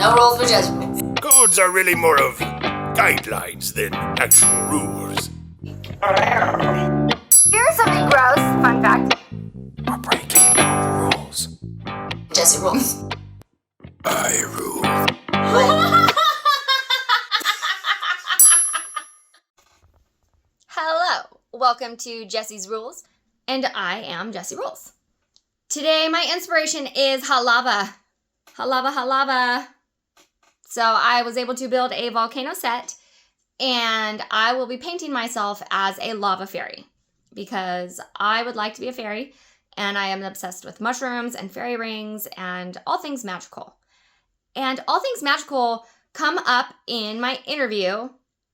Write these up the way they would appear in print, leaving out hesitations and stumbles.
No rules for Jessiez Rules. Codes are really more of guidelines than actual rules. Here's something gross. Fun fact. We're breaking all the rules. Jessiez Rules. I rule. Hello, welcome to Jessiez Rules, and I am Jessiez Rules. Today, my inspiration is halava. Halava. So I was able to build a volcano set, and I will be painting myself as a lava fairy because I would like to be a fairy, and I am obsessed with mushrooms and fairy rings and all things magical. And all things magical come up in my interview,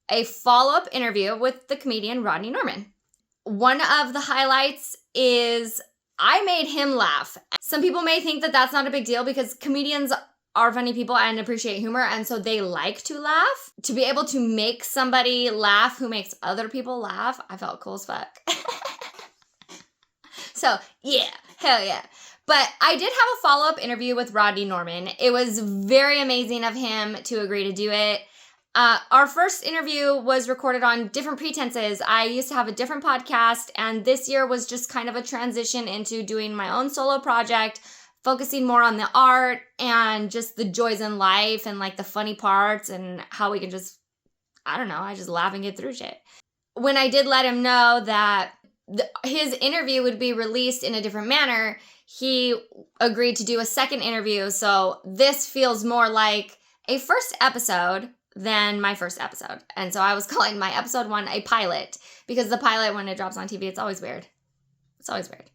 a follow-up interview with the comedian Rodney Norman. One of the highlights is I made him laugh. Some people may think that that's not a big deal because comedians are funny people and appreciate humor, and so they like to laugh. To be able to make somebody laugh who makes other people laugh, I felt cool as fuck. So, yeah, hell yeah. But I did have a follow-up interview with Rodney Norman. It was very amazing of him to agree to do it. Our first interview was recorded on different pretenses. I used to have a different podcast, and this year was just kind of a transition into doing my own solo project, focusing more on the art and just the joys in life and like the funny parts and how we can just, I just laugh and get through shit. When I did let him know that his interview would be released in a different manner, he agreed to do a second interview. So this feels more like a first episode than my first episode. And so I was calling my episode 1 a pilot because the pilot, when it drops on TV, it's always weird. It's always weird.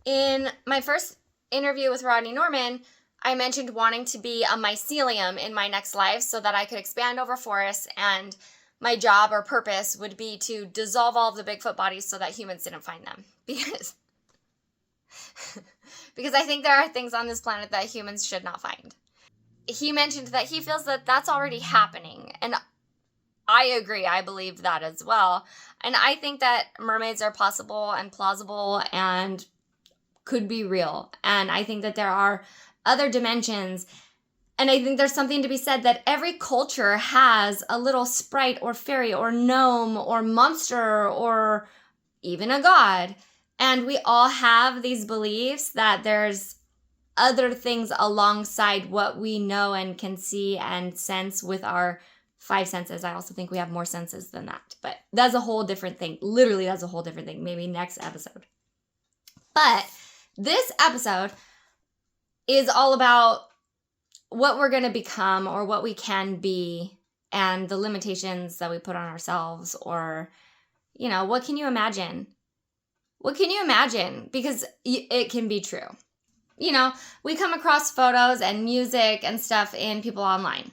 In my first interview with Rodney Norman, I mentioned wanting to be a mycelium in my next life so that I could expand over forests, and my job or purpose would be to dissolve all of the Bigfoot bodies so that humans didn't find them. Because I think there are things on this planet that humans should not find. He mentioned that he feels that that's already happening, and I agree. I believe that as well. And I think that mermaids are possible and plausible and could be real. And I think that there are other dimensions. And I think there's something to be said that every culture has a little sprite or fairy or gnome or monster or even a god. And we all have these beliefs that there's other things alongside what we know and can see and sense with our 5 senses. I also think we have more senses than that. But that's a whole different thing. Literally, that's a whole different thing. Maybe next episode. But this episode is all about what we're going to become or what we can be and the limitations that we put on ourselves, or, what can you imagine? What can you imagine? Because it can be true. We come across photos and music and stuff in people online.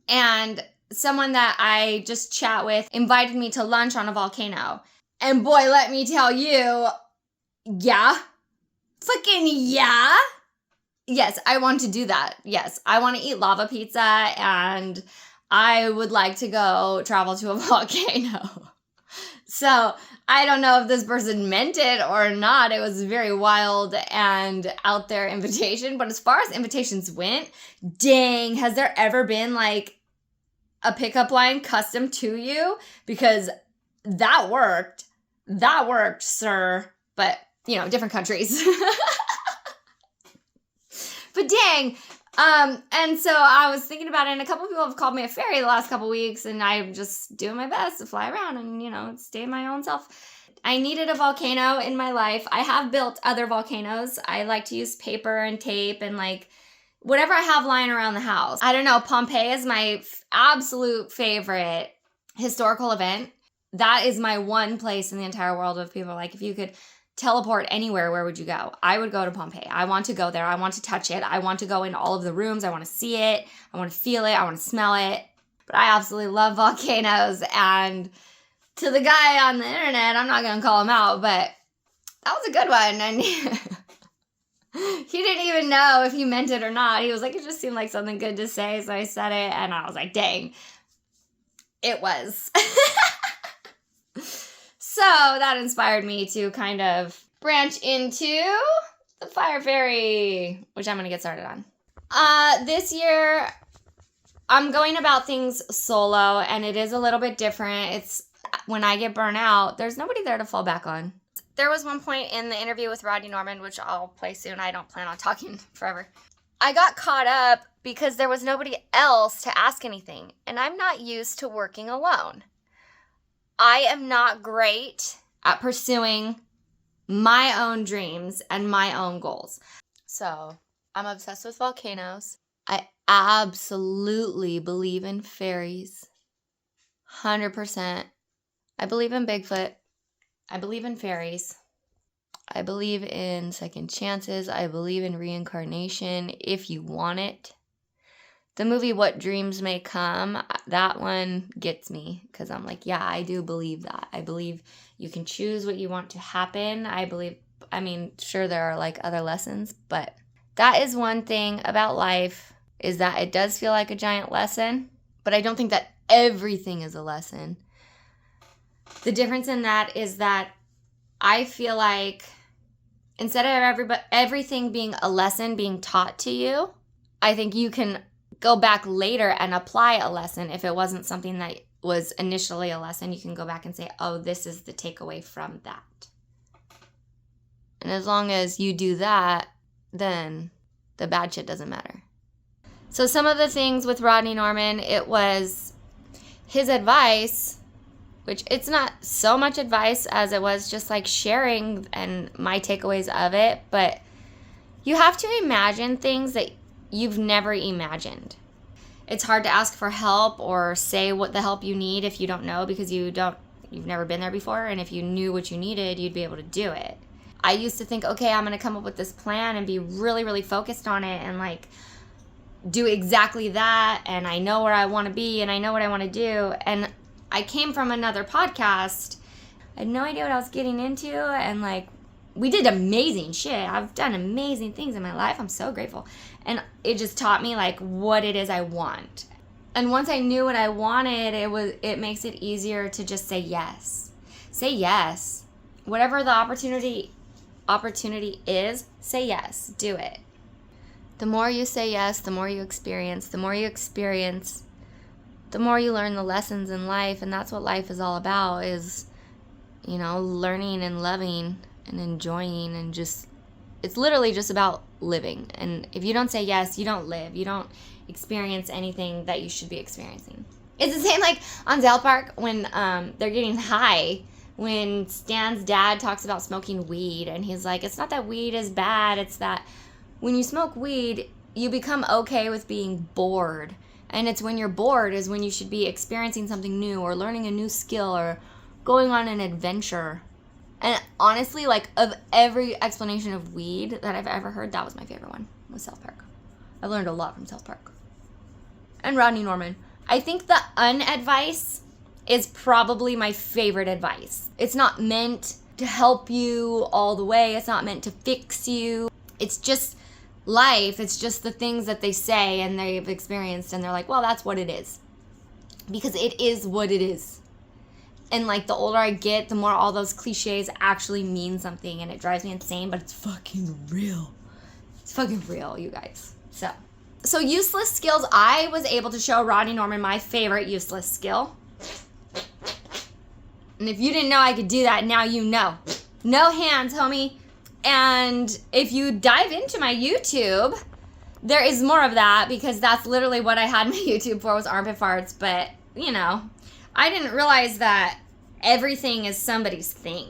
And someone that I just chat with invited me to lunch on a volcano. And boy, let me tell you, yeah. Fucking yeah. Yes, I want to do that. Yes, I want to eat lava pizza, and I would like to go travel to a volcano. So I don't know if this person meant it or not. It was a very wild and out there invitation. But as far as invitations went, dang, has there ever been like a pickup line custom to you? Because that worked. That worked, sir. But, different countries. But dang. And so I was thinking about it, and a couple people have called me a fairy the last couple weeks, and I'm just doing my best to fly around and, stay my own self. I needed a volcano in my life. I have built other volcanoes. I like to use paper and tape and whatever I have lying around the house. I don't know. Pompeii is my absolute favorite historical event. That is my one place in the entire world of people if you could teleport anywhere, where would you go? I would go to Pompeii. I want to go there. I want to touch it. I want to go in all of the rooms. I want to see it. I want to feel it. I want to smell it. But I absolutely love volcanoes. And to the guy on the internet, I'm not going to call him out, but that was a good one. And he didn't even know if he meant it or not. He was like, it just seemed like something good to say. So I said it, and I was like, dang, it was. So that inspired me to kind of branch into the Fire Fairy, which I'm going to get started on. This year, I'm going about things solo, and it is a little bit different. It's when I get burnt out, there's nobody there to fall back on. There was one point in the interview with Rodney Norman, which I'll play soon. I don't plan on talking forever. I got caught up because there was nobody else to ask anything, and I'm not used to working alone. I am not great at pursuing my own dreams and my own goals. So, I'm obsessed with volcanoes. I absolutely believe in fairies. 100%. I believe in Bigfoot. I believe in fairies. I believe in second chances. I believe in reincarnation if you want it. The movie What Dreams May Come, that one gets me because I'm like, yeah, I do believe that. I believe you can choose what you want to happen. Sure, there are like other lessons, but that is one thing about life is that it does feel like a giant lesson, but I don't think that everything is a lesson. The difference in that is that I feel like instead of everything being a lesson being taught to you, I think you can go back later and apply a lesson. If it wasn't something that was initially a lesson, you can go back and say, oh, this is the takeaway from that. And as long as you do that, then the bad shit doesn't matter. So some of the things with Rodney Norman, it was his advice, which it's not so much advice as it was just like sharing and my takeaways of it, but you have to imagine things that you've never imagined. It's hard to ask for help or say what the help you need if you don't know because you've never been there before, and if you knew what you needed, you'd be able to do it. I used to think, okay, I'm going to come up with this plan and be really, really focused on it and like do exactly that, and I know where I want to be and I know what I want to do. And I came from another podcast. I had no idea what I was getting into, and like we did amazing shit. I've done amazing things in my life. I'm so grateful. And it just taught me like what it is I want. And once I knew what I wanted, it makes it easier to just say yes. Say yes. Whatever the opportunity is, say yes. Do it. The more you say yes, the more you experience. The more you experience, the more you learn the lessons in life. And that's what life is all about, is, learning and loving and enjoying, and just, it's literally just about living. And if you don't say yes, you don't live. You don't experience anything that you should be experiencing. It's the same like on South Park when they're getting high, when Stan's dad talks about smoking weed, and he's like, it's not that weed is bad, it's that when you smoke weed, you become okay with being bored. And it's when you're bored is when you should be experiencing something new or learning a new skill or going on an adventure. And honestly, like, of every explanation of weed that I've ever heard, that was my favorite one, was South Park. I learned a lot from South Park. And Rodney Norman. I think the unadvice is probably my favorite advice. It's not meant to help you all the way. It's not meant to fix you. It's just life. It's just the things that they say and they've experienced, and they're like, well, that's what it is. Because it is what it is. And like the older I get, the more all those cliches actually mean something, and it drives me insane, but it's fucking real. It's fucking real, you guys. So useless skills. I was able to show Rodney Norman my favorite useless skill. And if you didn't know I could do that, now you know. No hands, homie. And if you dive into my YouTube, there is more of that, because that's literally what I had my YouTube for, was armpit farts. But, I didn't realize that everything is somebody's thing.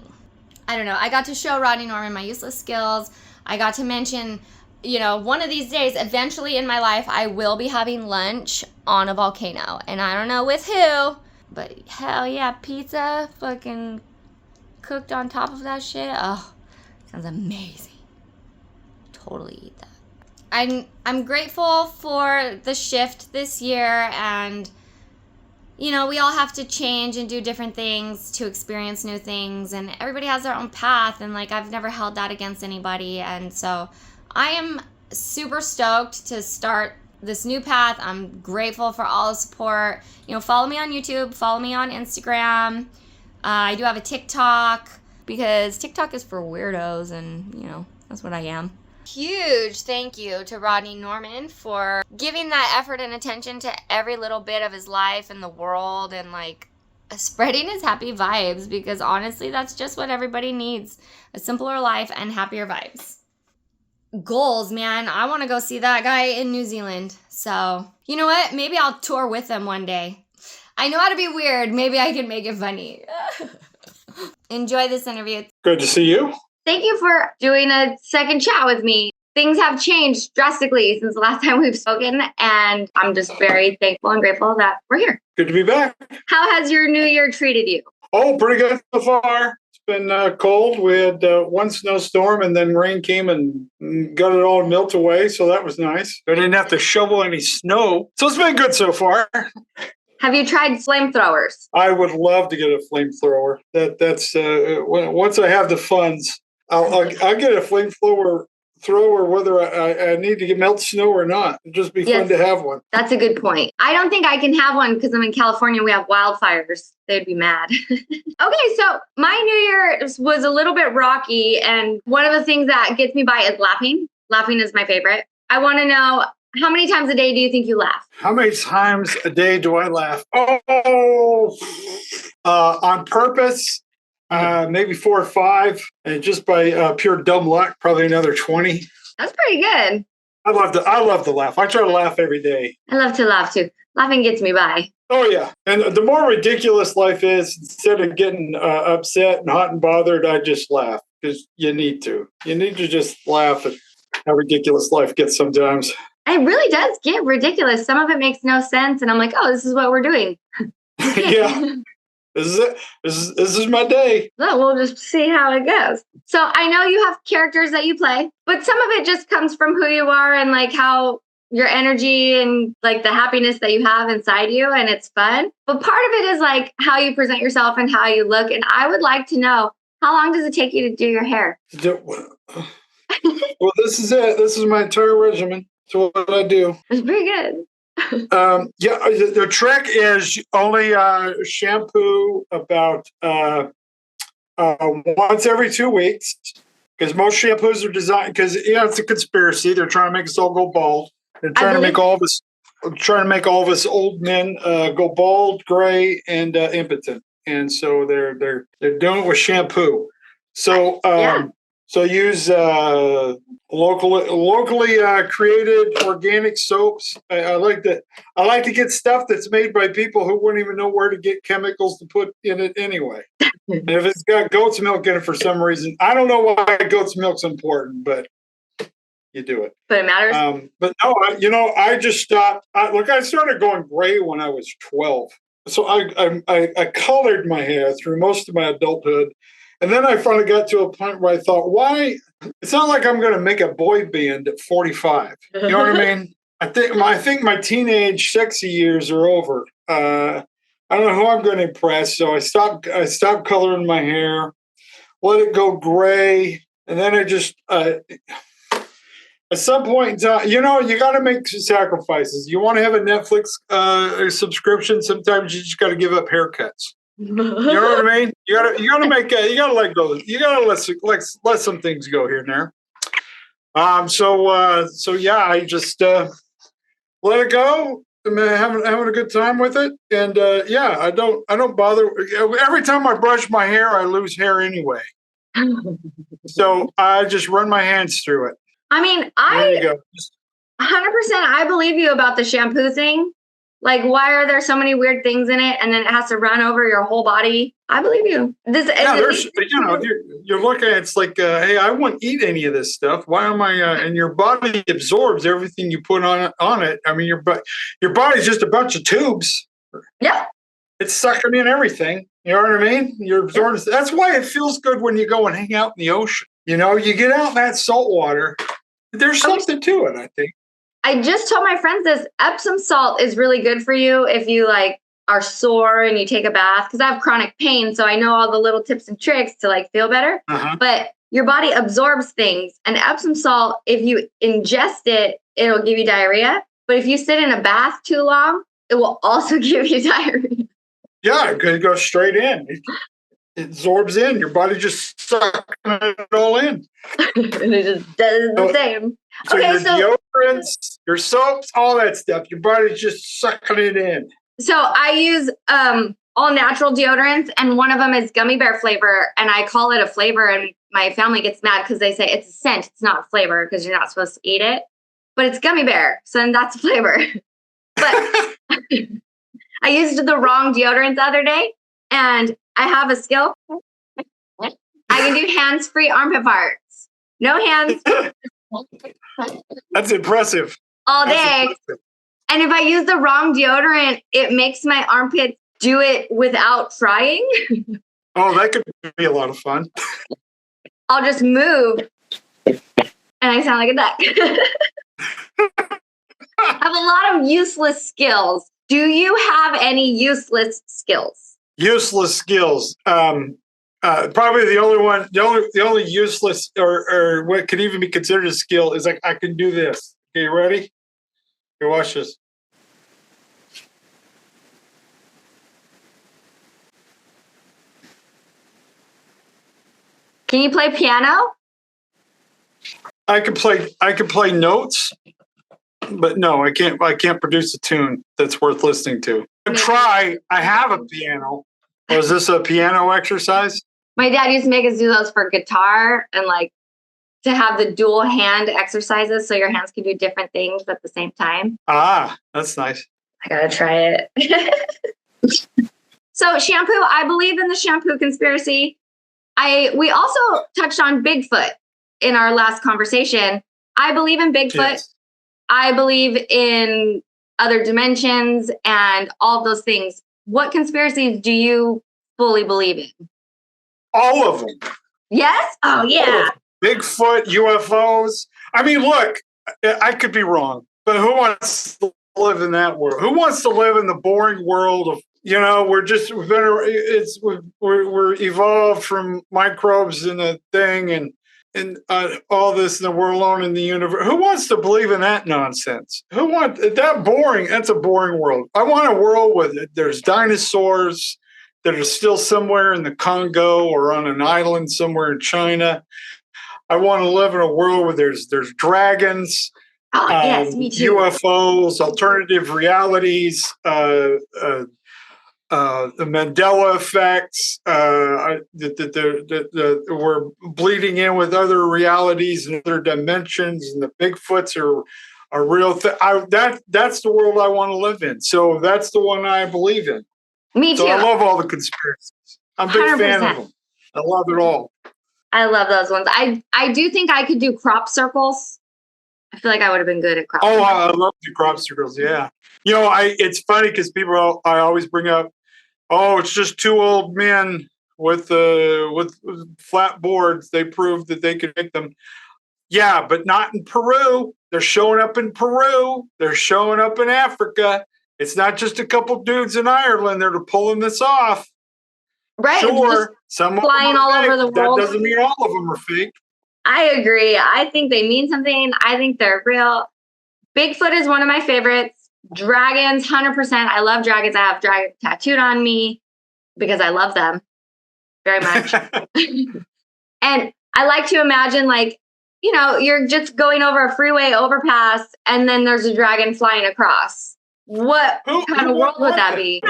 I don't know. I got to show Rodney Norman my useless skills. I got to mention, one of these days, eventually in my life, I will be having lunch on a volcano. And I don't know with who, but hell yeah, pizza fucking cooked on top of that shit. Oh, sounds amazing. Totally eat that. I'm grateful for the shift this year, and we all have to change and do different things to experience new things, and everybody has their own path, and like I've never held that against anybody, and so I am super stoked to start this new path. I'm grateful for all the support. Follow me on YouTube, follow me on Instagram. I do have a TikTok, because TikTok is for weirdos, and that's what I am. huge thank you to Rodney Norman for giving that effort and attention to every little bit of his life and the world and like spreading his happy vibes, because honestly, that's just what everybody needs. A simpler life and happier vibes. Goals, man. I want to go see that guy in New Zealand. So, you know what? Maybe I'll tour with him one day. I know how to be weird. Maybe I can make it funny. Enjoy this interview. Good to see you. Thank you for doing a second chat with me. Things have changed drastically since the last time we've spoken, and I'm just very thankful and grateful that we're here. Good to be back. How has your new year treated you? Oh, pretty good so far. It's been cold. We had one snowstorm, and then rain came and got it all melt away, so that was nice. I didn't have to shovel any snow, so it's been good so far. Have you tried flamethrowers? I would love to get a flamethrower. That's once I have the funds, I'll get a flamethrower whether I need to melt snow or not. It'd just be fun to have one. That's a good point. I don't think I can have one because I'm in California. We have wildfires. They'd be mad. Okay, so my New Year was a little bit rocky, and one of the things that gets me by is laughing. Laughing is my favorite. I want to know, how many times a day do you think you laugh? How many times a day do I laugh? On purpose, maybe 4 or 5, and just by pure dumb luck, probably another 20. That's pretty good. I love to laugh. I try to laugh every day. I love to laugh too. Laughing gets me by. Oh yeah, and the more ridiculous life is, instead of getting upset and hot and bothered, I just laugh, because you need to. You need to just laugh at how ridiculous life gets sometimes. It really does get ridiculous. Some of it makes no sense, and I'm like, oh, this is what we're doing. Yeah. This is it. This is my day. So we'll just see how it goes. So I know you have characters that you play, but some of it just comes from who you are and like how your energy and like the happiness that you have inside you, and it's fun. But part of it is like how you present yourself and how you look. And I would like to know, how long does it take you to do your hair? Well, this is it. This is my entire regimen. So what I do. It's pretty good. Yeah, the trick is only shampoo about once every 2 weeks, because most shampoos are designed, because it's a conspiracy. They're trying to make us all go bald. They're trying to make all of us old men go bald, gray, and impotent. And so they're doing it with shampoo. So So use locally created organic soaps. I like to get stuff that's made by people who wouldn't even know where to get chemicals to put in it anyway. And if it's got goat's milk in it for some reason, I don't know why goat's milk's important, but you do it. But it matters. But no, I just stopped. I started going gray when I was 12. So I colored my hair through most of my adulthood. And then I finally got to a point where I thought, why? It's not like I'm going to make a boy band at 45. You know what I mean? I think my teenage sexy years are over. I don't know who I'm going to impress, so I stopped coloring my hair, let it go gray, and then I just at some point in time, you got to make sacrifices. You want to have a Netflix subscription, sometimes you just got to give up haircuts. You know what I mean? You gotta let go. You gotta let some things go here and there. So yeah, I just let it go. I'm having a good time with it, and yeah, I don't bother. Every time I brush my hair, I lose hair anyway. So I just run my hands through it. I mean, there you go. 100%. I believe you about the shampoo thing. Like, why are there so many weird things in it, and then it has to run over your whole body? I believe you. You're looking at it's like, hey, I wouldn't eat any of this stuff. Why am I? And your body absorbs everything you put on it. I mean, your body's just a bunch of tubes. Yeah, it's sucking in everything. You know what I mean? You're absorbing. That's why it feels good when you go and hang out in the ocean. You get out in that salt water. There's something to it, I think. I just told my friends this. Epsom salt is really good for you if you are sore and you take a bath, because I have chronic pain, so I know all the little tips and tricks to feel better. Uh-huh. But your body absorbs things, and Epsom salt, if you ingest it, it'll give you diarrhea. But if you sit in a bath too long, it will also give you diarrhea. Yeah, it could go straight in. it absorbs in. Your body just sucking it all in. And it just does the same. So Okay, your deodorants, your soaps, all that stuff, your body's just sucking it in. So I use all natural deodorants, and one of them is gummy bear flavor, and I call it a flavor, and my family gets mad because they say it's a scent, it's not a flavor because you're not supposed to eat it, but it's gummy bear, so then that's a flavor. But I used the wrong deodorant the other day, and I have a skill. I can do hands-free armpit farts. No hands. That's impressive. All day. Impressive. And if I use the wrong deodorant, it makes my armpits do it without trying. Oh, that could be a lot of fun. I'll just move and I sound like a duck. I have a lot of useless skills. Do you have any useless skills? Useless skills. Probably the only useless or what could even be considered a skill is like I can do this. Okay, you ready? Here, watch this. Can you play piano? I can play notes, but no, I can't produce a tune that's worth listening to. I have a piano. Was this a piano exercise? My dad used to make us do those for guitar and like to have the dual hand exercises so your hands can do different things at the same time. Ah, that's nice. I gotta try it. So shampoo, I believe in the shampoo conspiracy. We also touched on Bigfoot in our last conversation. I believe in Bigfoot. Yes. I believe in other dimensions and all of those things. What conspiracies do you fully believe in? All of them. Yes? Oh, yeah. Bigfoot, UFOs. I mean, look, I could be wrong, but who wants to live in that world? Who wants to live in the boring world of, we're evolved from microbes in a thing and all this, and we're alone in the universe. Who wants to believe in that nonsense? That boring? That's a boring world. I want a world where there's dinosaurs that are still somewhere in the Congo or on an island somewhere in China. I want to live in a world where there's dragons, yes, me too. UFOs, alternative realities, the Mandela effects. We're bleeding in with other realities and other dimensions, and the Bigfoots are a real thing. That's the world I want to live in. So that's the one I believe in. Me too. So I love all the conspiracies. I'm a big 100%. fan of them. I love it all. I love those ones. I do think I could do crop circles. I feel like I would have been good at crop circles. I love the crop circles. Yeah. It's funny because I always bring up, it's just two old men with flat boards. They proved that they could make them. Yeah, but not in Peru. They're showing up in Peru. They're showing up in Africa. It's not just a couple dudes in Ireland that are pulling this off. Right. Sure, some flying all over the world. That doesn't mean all of them are fake. I agree. I think they mean something. I think they're real. Bigfoot is one of my favorites. Dragons, 100%. I love dragons. I have dragons tattooed on me because I love them very much. And I like to imagine, you're just going over a freeway overpass and then there's a dragon flying across. What kind of world would that be?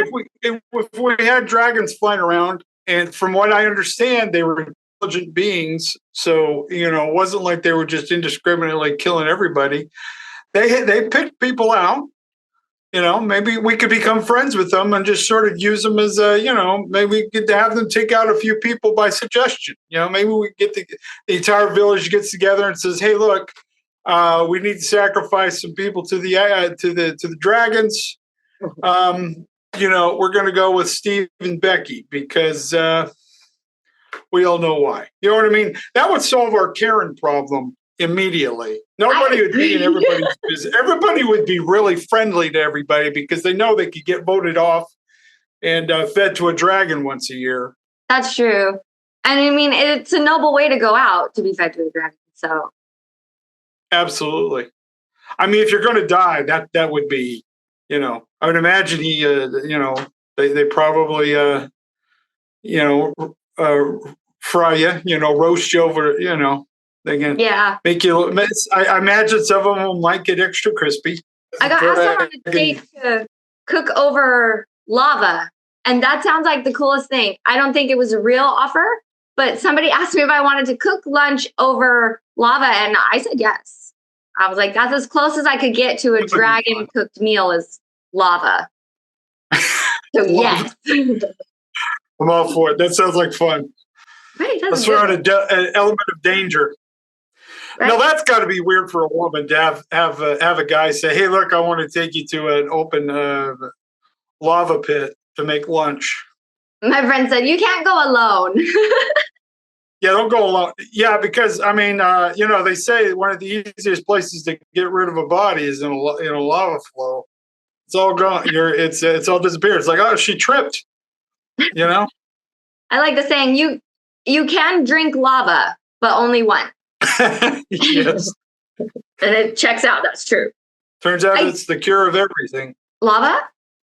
If we had dragons flying around, and from what I understand, they were intelligent beings. So, it wasn't like they were just indiscriminately killing everybody. They picked people out. Maybe we could become friends with them and just sort of use them as maybe we get to have them take out a few people by suggestion. Maybe we get the entire village gets together and says, "Hey, look, we need to sacrifice some people to the dragons. We're going to go with Steve and Becky because we all know why." You know what I mean? That would solve our Karen problem immediately. Nobody would be in everybody's business. Everybody would be really friendly to everybody because they know they could get voted off and fed to a dragon once a year. That's true. And I mean, it's a noble way to go out, to be fed to a dragon. So. Absolutely. I mean, if you're going to die, that would be, I would imagine they probably, fry you, roast you over, they can make you, I imagine some of them might get extra crispy. I got asked on a date to cook over lava, and that sounds like the coolest thing. I don't think it was a real offer, but somebody asked me if I wanted to cook lunch over lava, and I said yes. I was like, that's as close as I could get to a dragon cooked meal is lava. So yes. I'm all for it. That sounds like fun. Right, let's throw out an element of danger. Right. Now that's got to be weird for a woman to have a guy say, "Hey, look, I want to take you to an open lava pit to make lunch." My friend said, "You can't go alone." Yeah, don't go alone. Yeah, because they say one of the easiest places to get rid of a body is in a lava flow. It's all gone. It's all disappeared. It's like, oh, she tripped. I like the saying, you can drink lava, but only once. Yes. And it checks out. That's true. Turns out it's the cure of everything. Lava?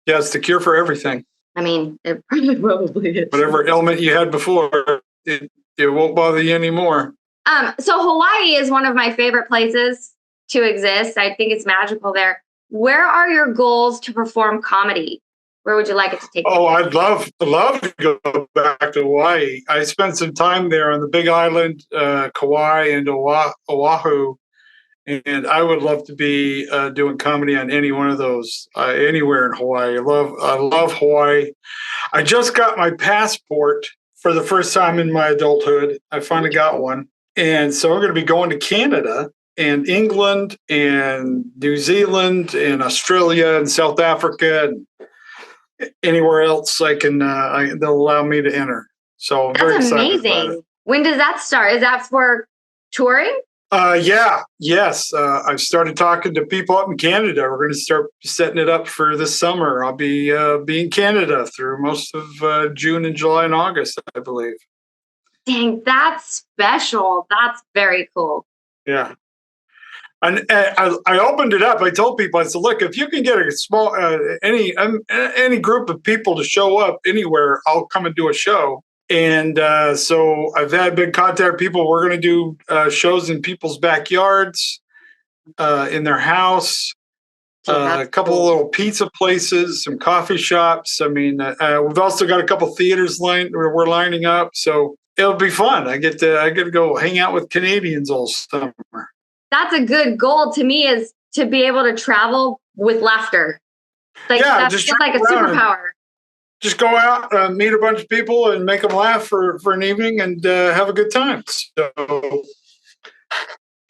Yeah, it's the cure for everything. I mean, it probably is. Whatever ailment you had before, it won't bother you anymore. So Hawaii is one of my favorite places to exist. I think it's magical there. Where are your goals to perform comedy? Where would you like it to take you? Oh, I'd love to go back to Hawaii. I spent some time there on the Big Island, Kauai, and Oahu, and I would love to be doing comedy on any one of those, anywhere in Hawaii. I love Hawaii. I just got my passport for the first time in my adulthood. I finally got one, and so I'm going to be going to Canada and England and New Zealand and Australia and South Africa and anywhere else I can. They'll allow me to enter. So I'm very excited about it. When does that start? Is that for touring? Yes. I've started talking to people up in Canada. We're going to start setting it up for this summer. I'll be in Canada through most of June and July and August, I believe. Dang, that's special. That's very cool. Yeah. And I opened it up. I told people, I said, look, if you can get a small, any group of people to show up anywhere, I'll come and do a show. And so I've had big contact people. We're going to do shows in people's backyards, in their house, a couple of little pizza places, some coffee shops. I mean, we've also got a couple theaters we're lining up. So it'll be fun. I get to go hang out with Canadians all summer. That's a good goal to me, is to be able to travel with laughter. That's just like a superpower. Just go out, meet a bunch of people, and make them laugh for an evening and have a good time. So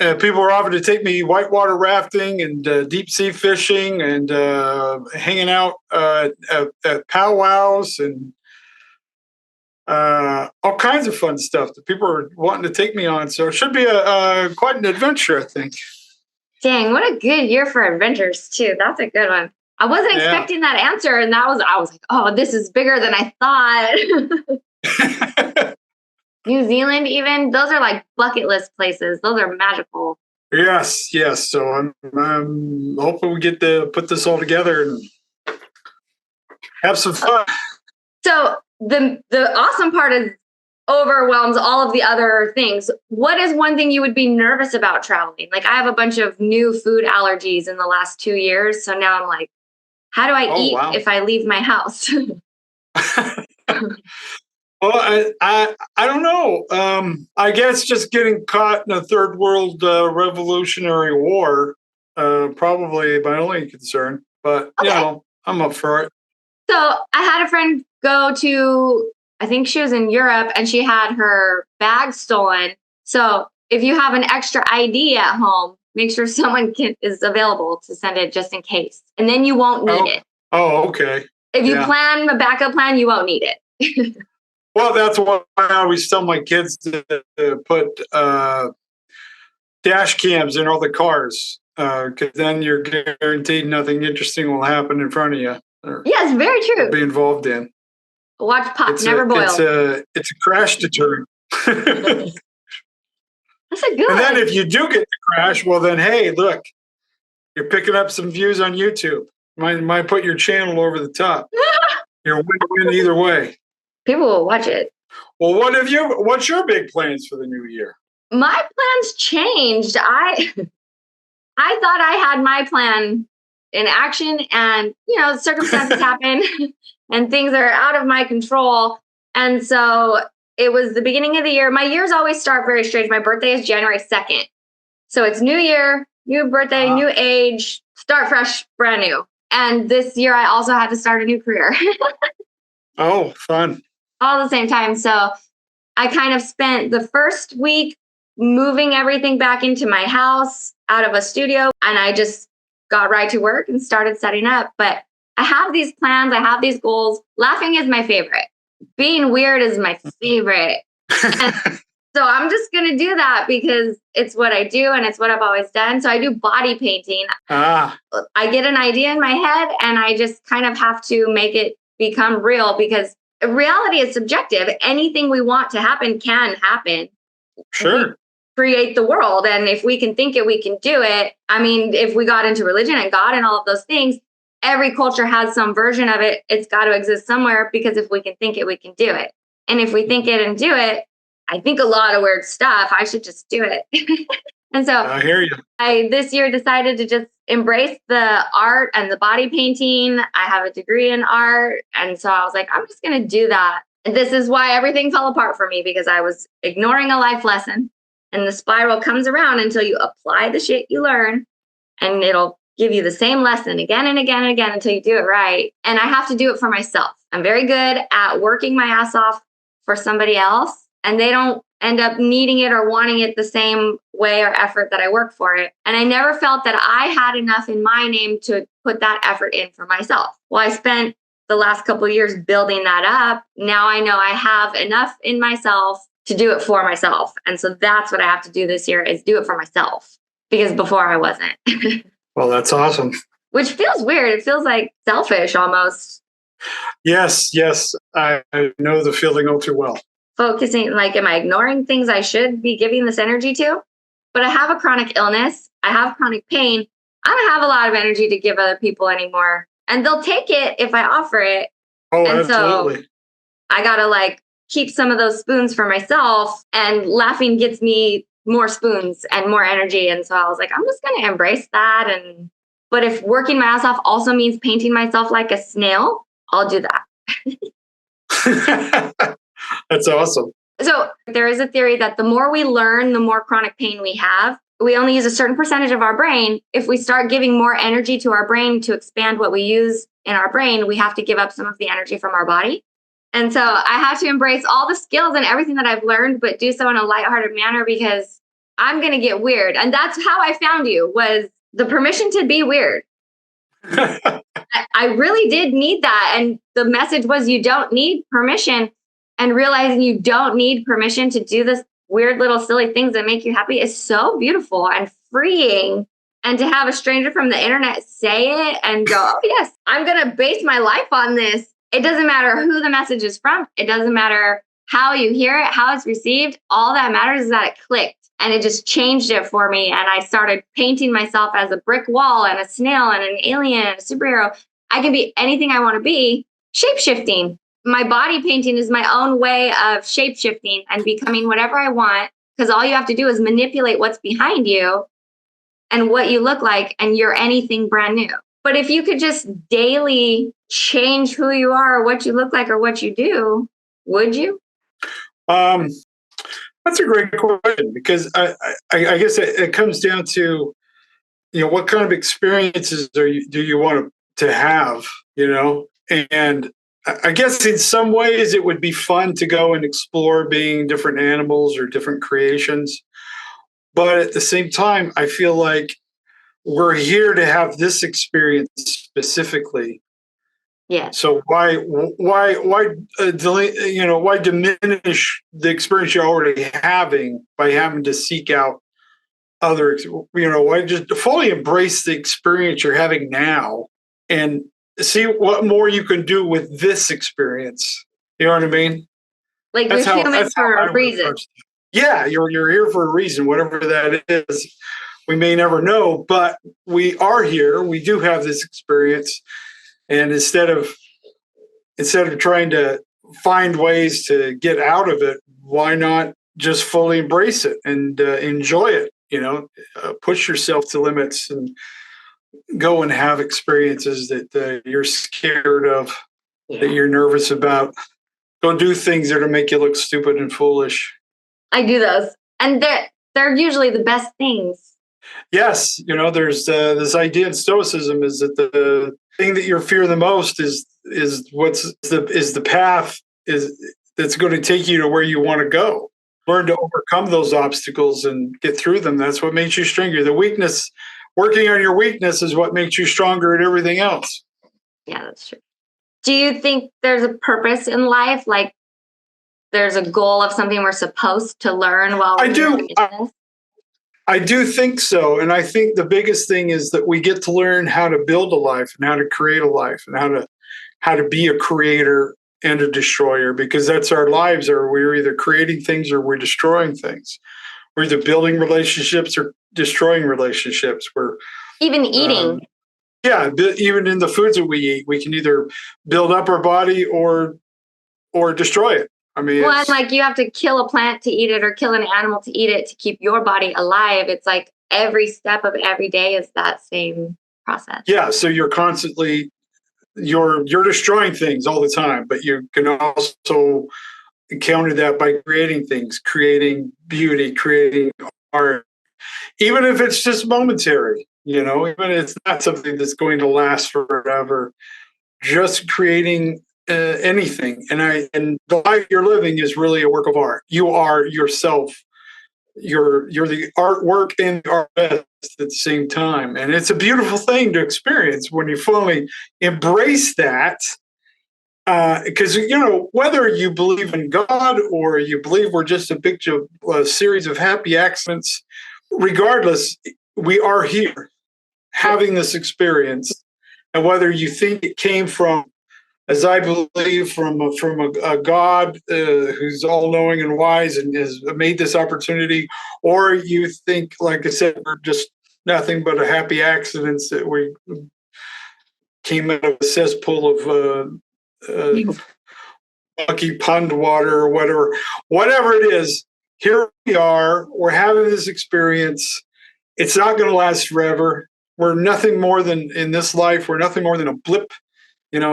people are offering to take me whitewater rafting and deep sea fishing and hanging out at powwows and all kinds of fun stuff that people are wanting to take me on. So it should be quite an adventure, I think. Dang, what a good year for adventures too. That's a good one. I wasn't expecting that answer, and I was like, oh, this is bigger than I thought. New Zealand, even, those are like bucket list places. Those are magical. Yes. So I'm hoping we get to put this all together and have some fun. So the awesome part is overwhelms all of the other things. What is one thing you would be nervous about traveling? Like, I have a bunch of new food allergies in the last 2 years. So now I'm like, how do I eat if I leave my house? Well, I don't know. I guess just getting caught in a third world revolutionary war, probably my only concern. But, I'm up for it. So I had a friend go to, I think she was in Europe, and she had her bag stolen. So if you have an extra ID at home, make sure someone is available to send it just in case. And then you won't need it. Oh, okay. If you plan a backup plan, you won't need it. Well, that's why I always tell my kids to put dash cams in all the cars, because then you're guaranteed nothing interesting will happen in front of you. Yes, very true. Be involved in. Watch pot never boil. It's a crash deterrent. That's a good one. And then if you do get the crash, well then, hey, look, you're picking up some views on YouTube. Might put your channel over the top. You're win-win either way. People will watch it. Well, what's your big plans for the new year? My plans changed. I thought I had my plan in action, and circumstances happen and things are out of my control. And so it was the beginning of the year. My years always start very strange. My birthday is January 2nd. So it's new year, new birthday, new age, start fresh, brand new. And this year I also had to start a new career. Oh, fun. All at the same time. So I kind of spent the first week moving everything back into my house out of a studio, and I just got right to work and started setting up. But I have these plans, I have these goals. Laughing is my favorite. Being weird is my favorite. So I'm just going to do that because it's what I do and it's what I've always done. So I do body painting. I get an idea in my head and I just kind of have to make it become real, because reality is subjective. Anything we want to happen can happen. Sure. We create the world. And if we can think it, we can do it. I mean, if we got into religion and God and all of those things, every culture has some version of it. It's got to exist somewhere, because if we can think it, we can do it. And if we think it and do it, I think a lot of weird stuff. I should just do it. And so I hear you. I this year decided to just embrace the art and the body painting. I have a degree in art. And so I was like, I'm just going to do that. And this is why everything fell apart for me, because I was ignoring a life lesson. And the spiral comes around until you apply the shit you learn, and it'll give you the same lesson again and again and again until you do it right. And I have to do it for myself. I'm very good at working my ass off for somebody else, and they don't end up needing it or wanting it the same way or effort that I work for it. And I never felt that I had enough in my name to put that effort in for myself. Well, I spent the last couple of years building that up. Now I know I have enough in myself to do it for myself. And so that's what I have to do this year, is do it for myself, because before I wasn't. Well, that's awesome. Which feels weird. It feels like selfish almost. Yes. I know the feeling all too well. Focusing, like, am I ignoring things I should be giving this energy to? But I have a chronic illness. I have chronic pain. I don't have a lot of energy to give other people anymore. And they'll take it if I offer it. Oh, and absolutely. So I got to keep some of those spoons for myself, and laughing gets me more spoons and more energy. And so I was like, I'm just going to embrace that. But if working my ass off also means painting myself like a snail, I'll do that. That's awesome. So there is a theory that the more we learn, the more chronic pain we have. We only use a certain percentage of our brain. If we start giving more energy to our brain to expand what we use in our brain, we have to give up some of the energy from our body. And so I had to embrace all the skills and everything that I've learned, but do so in a lighthearted manner, because I'm going to get weird. And that's how I found you, was the permission to be weird. I really did need that. And the message was, you don't need permission. And realizing you don't need permission to do this weird little silly things that make you happy is so beautiful and freeing. And to have a stranger from the internet say it and go, oh, yes, I'm going to base my life on this. It doesn't matter who the message is from. It doesn't matter how you hear it, how it's received. All that matters is that it clicked, and it just changed it for me. And I started painting myself as a brick wall and a snail and an alien and a superhero. I can be anything I want to be. Shape-shifting. My body painting is my own way of shape-shifting and becoming whatever I want, because all you have to do is manipulate what's behind you and what you look like, and you're anything brand new. But if you could just daily change who you are or what you look like or what you do, would you? That's a great question, because I guess it comes down to, what kind of experiences do you want to have, And I guess in some ways it would be fun to go and explore being different animals or different creations. But at the same time, I feel like we're here to have this experience specifically. Yeah. So why diminish the experience you're already having by having to seek out other, why just fully embrace the experience you're having now and see what more you can do with this experience. You know what I mean? Like, we're human for a reason. Yeah, you're here for a reason, whatever that is. We may never know, but we are here. We do have this experience, and instead of trying to find ways to get out of it, why not just fully embrace it and enjoy it? Push yourself to limits and go and have experiences that you're scared of, that you're nervous about. Go do things that'll make you look stupid and foolish. I do those, and they're usually the best things. Yes, there's this idea in Stoicism is that the thing that you fear the most is the path that's going to take you to where you want to go. Learn to overcome those obstacles and get through them. That's what makes you stronger. The weakness, working on your weakness, is what makes you stronger at everything else. Yeah, that's true. Do you think there's a purpose in life? Like there's a goal of something we're supposed to learn while we're doing this? I do think so. And I think the biggest thing is that we get to learn how to build a life and how to create a life and how to be a creator and a destroyer, because that's our lives. We're either creating things or we're destroying things. We're either building relationships or destroying relationships. We're even eating. Even in the foods that we eat, we can either build up our body or destroy it. I mean, and like you have to kill a plant to eat it or kill an animal to eat it to keep your body alive. It's like every step of every day is that same process. Yeah. So you're constantly, you're destroying things all the time, but you can also counter that by creating things, creating beauty, creating art, even if it's just momentary, even if it's not something that's going to last forever, just creating anything. And the life you're living is really a work of art. You are yourself. You're the artwork and the artist at the same time. And it's a beautiful thing to experience when you fully embrace that. Because, whether you believe in God or you believe we're just a series of happy accidents, regardless, we are here having this experience. And whether you think it came from, as I believe, from a God who's all-knowing and wise and has made this opportunity, or you think, like I said, we're just nothing but a happy accidents that we came out of a cesspool of lucky pond water or whatever it is. Here we are. We're having this experience. It's not going to last forever. We're nothing more than in this life. We're nothing more than a blip, in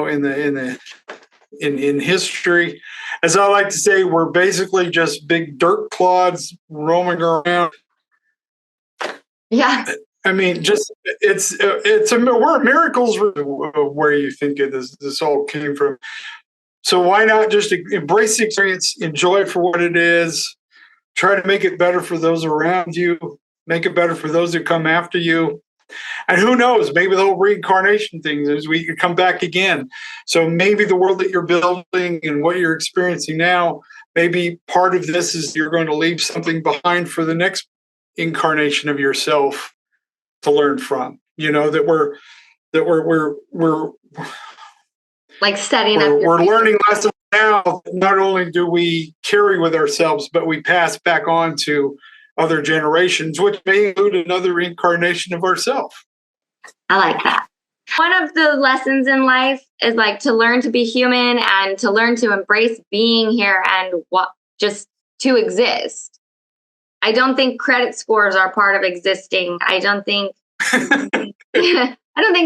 history. As I like to say, we're basically just big dirt clods roaming around. Yeah. I mean, just we're miracles where you think this all came from. So why not just embrace the experience, enjoy it for what it is, try to make it better for those around you, make it better for those that come after you. And who knows, maybe the whole reincarnation thing is we could come back again. So maybe the world that you're building and what you're experiencing now, maybe part of this is you're going to leave something behind for the next incarnation of yourself to learn from. That we're like setting up. We're learning lessons now. Not only do we carry with ourselves, but we pass back on to other generations, which may include another incarnation of ourselves. I like that. One of the lessons in life is like to learn to be human and to learn to embrace being here and just to exist. I don't think credit scores are part of existing. I don't think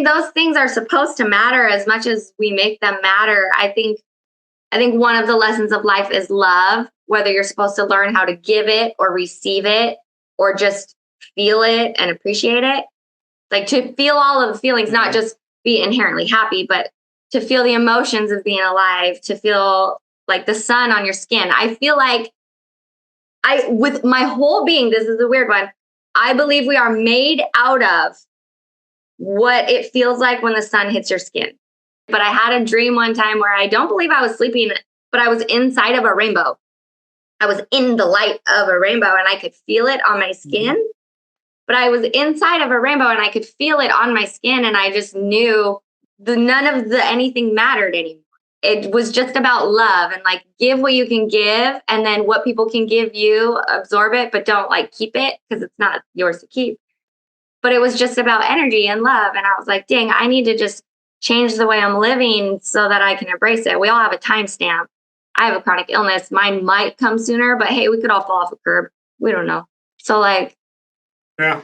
those things are supposed to matter as much as we make them matter. I think one of the lessons of life is love, whether you're supposed to learn how to give it or receive it or just feel it and appreciate it. Like to feel all of the feelings, not just be inherently happy, but to feel the emotions of being alive, to feel like the sun on your skin. I feel like with my whole being, this is a weird one, I believe we are made out of what it feels like when the sun hits your skin. But I had a dream one time where I don't believe I was sleeping, but I was inside of a rainbow. I was in the light of a rainbow and I could feel it on my skin. But I was inside of a rainbow and I could feel it on my skin. And I just knew none of the anything mattered anymore. It was just about love and like give what you can give. And then what people can give you, absorb it, but don't like keep it because it's not yours to keep. But it was just about energy and love. And I was like, dang, I need to just change the way I'm living so that I can embrace it. We all have a timestamp. I have a chronic illness. Mine might come sooner, but hey, we could all fall off a curb. We don't know. So like, Yeah.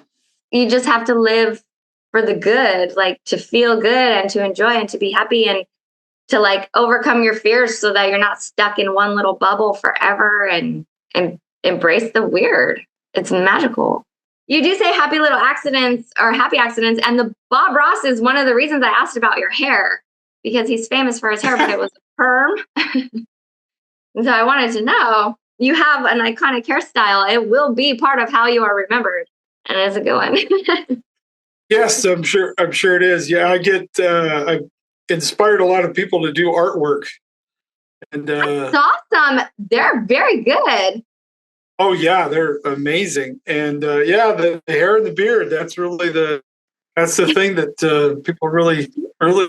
you just have to live for the good, like to feel good and to enjoy and to be happy and to like overcome your fears so that you're not stuck in one little bubble forever and embrace the weird. It's magical. You do say happy little accidents or happy accidents. And the Bob Ross is one of the reasons I asked about your hair, because he's famous for his hair, but it was a perm. And so I wanted to know, you have an iconic hairstyle. It will be part of how you are remembered. And it's a good one. Yes, I'm sure it is. Yeah, I've inspired a lot of people to do artwork. And That's awesome. They're very good. oh yeah, they're amazing. And yeah, the hair and the beard, that's the thing that people really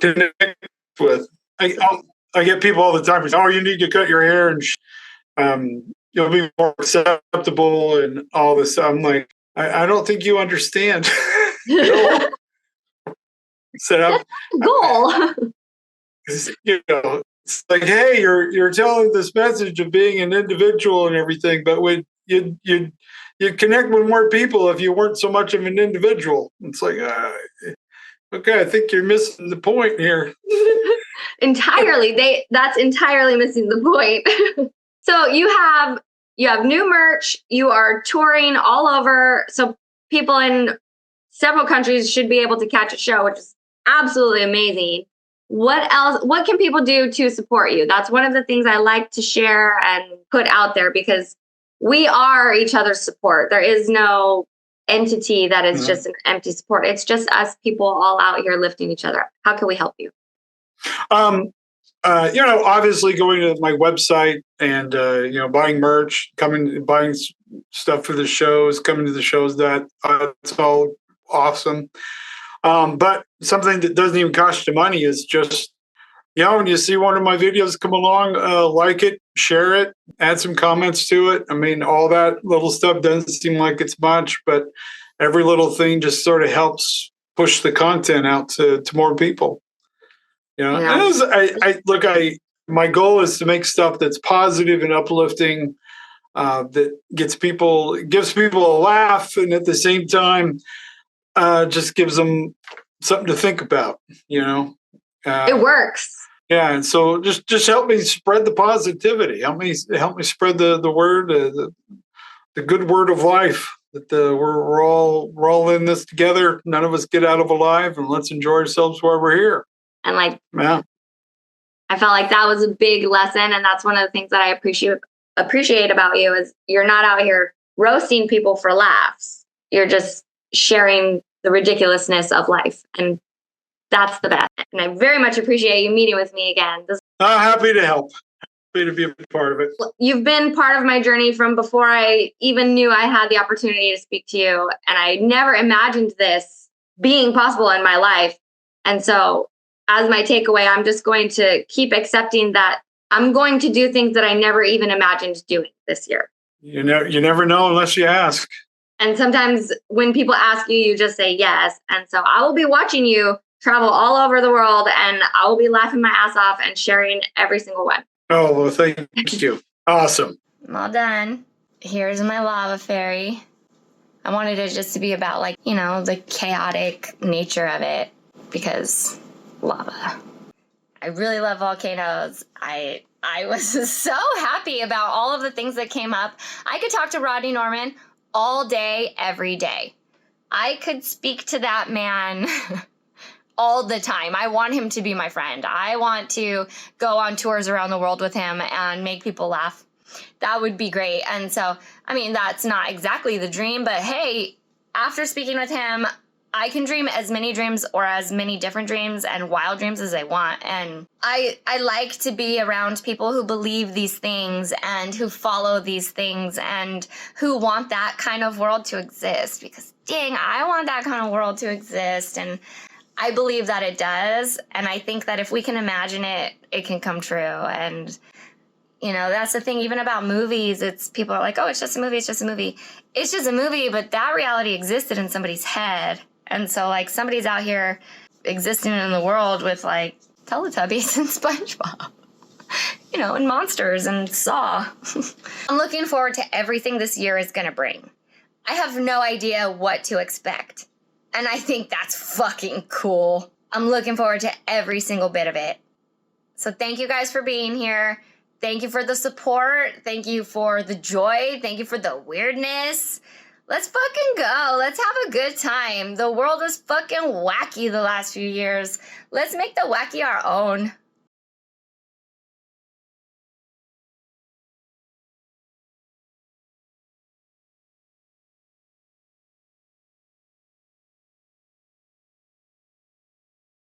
connect with. I get people all the time who say, "Oh, you need to cut your hair and you'll be more acceptable," and all this. I'm like, I don't think you understand. So Goal. it's like, hey, you're telling this message of being an individual and everything, but you'd connect with more people if you weren't so much of an individual. It's like, okay, I think you're missing the point here. Entirely. That's entirely missing the point. So you have new merch. You are touring all over. So people in several countries should be able to catch a show, which is absolutely amazing. What else? What can people do to support you? That's one of the things I like to share and put out there, because we are each other's support. There is no entity that is just an empty support. It's just us people all out here lifting each other up. How can we help you? Obviously going to my website and buying merch, buying stuff for the shows, coming to the shows. It's all awesome. But something that doesn't even cost you money is just, when you see one of my videos come along, like it, share it, add some comments to it. I mean, all that little stuff doesn't seem like it's much, but every little thing just sort of helps push the content out to more people. My goal is to make stuff that's positive and uplifting, that gives people a laugh, and at the same time, just gives them something to think about. It works. Yeah, and so just help me spread the positivity. Help me spread the word, the good word of life. That we're all in this together. None of us get out of alive, and let's enjoy ourselves while we're here. And like, yeah. I felt like that was a big lesson, and that's one of the things that I appreciate about you is you're not out here roasting people for laughs. You're just sharing the ridiculousness of life, and that's the best. And I very much appreciate you meeting with me again. Happy to help. Happy to be a part of it. You've been part of my journey from before I even knew I had the opportunity to speak to you, and I never imagined this being possible in my life. And so as my takeaway, I'm just going to keep accepting that I'm going to do things that I never even imagined doing this year. You never know unless you ask. And sometimes when people ask you, you just say yes. And so I will be watching you travel all over the world, and I will be laughing my ass off and sharing every single one. Oh, well, thank you. Awesome. All done. Here's my lava fairy. I wanted it just to be about the chaotic nature of it, because lava. I really love volcanoes. I was so happy about all of the things that came up. I could talk to Rodney Norman all day, every day. I could speak to that man all the time. I want him to be my friend. I want to go on tours around the world with him and make people laugh. That would be great. And so, that's not exactly the dream, but hey, after speaking with him, I can dream as many dreams or as many different dreams and wild dreams as I want. And I like to be around people who believe these things and who follow these things and who want that kind of world to exist, because dang, I want that kind of world to exist. And I believe that it does. And I think that if we can imagine it, it can come true. And that's the thing, even about movies, people are like, oh, it's just a movie. It's just a movie. It's just a movie, but that reality existed in somebody's head. And so, somebody's out here existing in the world with, Teletubbies and SpongeBob. and monsters and Saw. I'm looking forward to everything this year is gonna bring. I have no idea what to expect, and I think that's fucking cool. I'm looking forward to every single bit of it. So thank you guys for being here. Thank you for the support. Thank you for the joy. Thank you for the weirdness. Let's fucking go. Let's have a good time. The world is fucking wacky the last few years. Let's make the wacky our own.